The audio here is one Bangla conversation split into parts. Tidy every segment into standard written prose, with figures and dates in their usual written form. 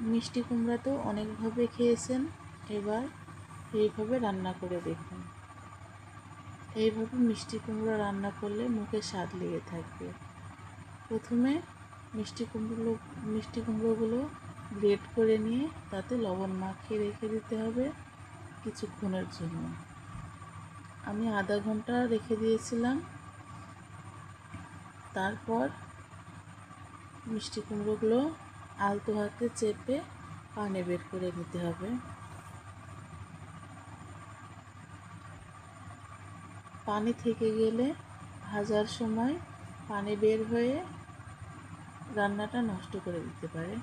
মিষ্টি কুমড়া তো অনেকভাবে খেয়েছেন, এবার এইভাবে রান্না করে দেখুন। এইভাবে মিষ্টি কুমড়ো রান্না করলে মুখে স্বাদ লেগে থাকবে। প্রথমে মিষ্টি কুমড়োগুলো গ্রেট করে নিয়ে তাতে লবণ মাখিয়ে রেখে দিতে হবে কিছুক্ষণের জন্য। আমি আধা ঘন্টা রেখে দিয়েছিলাম। তারপর মিষ্টি কুমড়োগুলো আলতো হাতে চেপে পানি বের করে নিতে হবে। পানি থেকে গেলে ভাজার সময় পানি বের হয়ে রান্নাটা নষ্ট করে দিতে পারে।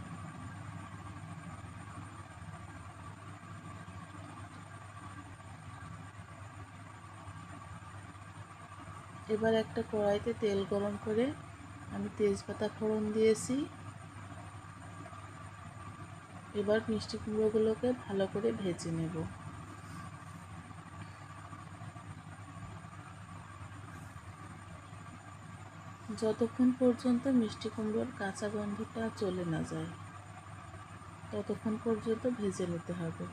এবার একটা কড়াইতে তেল গরম করে আমি তেজপাতা ফোড়ন দিয়েছি। এবার মিষ্টি কুমড়োগুলোকে ভালো করে ভেজে নেব। যতক্ষণ পর্যন্ত মিষ্টি কুমড়োর কাঁচা গন্ধটা চলে না যায় ততক্ষণ পর্যন্ত ভেজে নিতে হবে।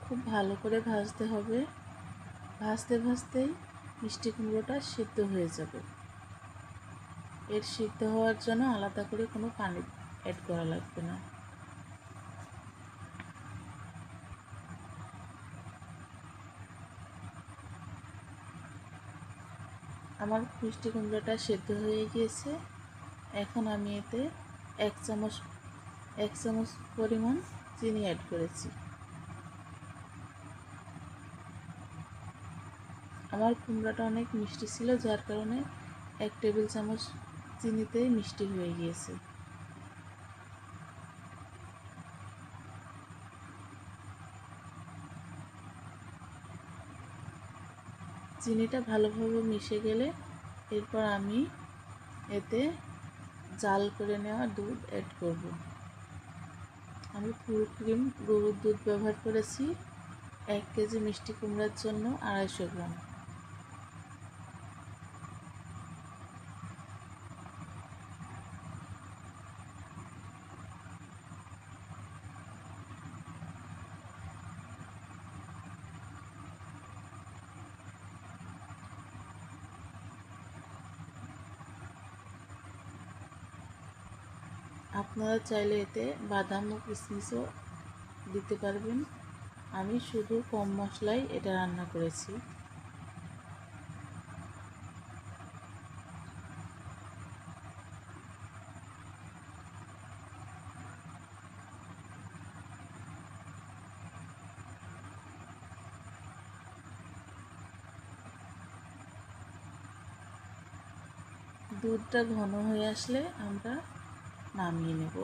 খুব ভালো করে ভাজতে হবে। ভাজতে ভাজতেই মিষ্টি কুমড়োটা সিদ্ধ হয়ে যাবে। এর সিদ্ধ হওয়ার জন্য আলাদা করে কোনো পানি অ্যাড করা লাগবে না। আমার মিষ্টি কুমড়োটা সিদ্ধ হয়ে গিয়েছে। এখন আমি এতে এক চামচ পরিমাণ চিনি অ্যাড করেছি। আমার কুমড়োটা অনেক মিষ্টি ছিল, যার কারণে 1 টেবিল চামচ চিনিতেই মিষ্টি হয়ে গিয়েছে। চিনিটা ভালোভাবে মিশে গেলে এরপর আমি এতে জাল করে নেওয়া দুধ অ্যাড করব। আমি ফুল ক্রিম গরুর দুধ ব্যবহার করেছি। 1 কেজি মিষ্টি কুমড়ার জন্য 250 গ্রাম। আপনারা চাইলে এতে বাদাম ও কিশমিশও দিতে পারবেন। আমি শুধু কম মশলায় এটা রান্না করেছি। দুধটা ঘন হয়ে আসলে আমরা নামিয়ে নেব।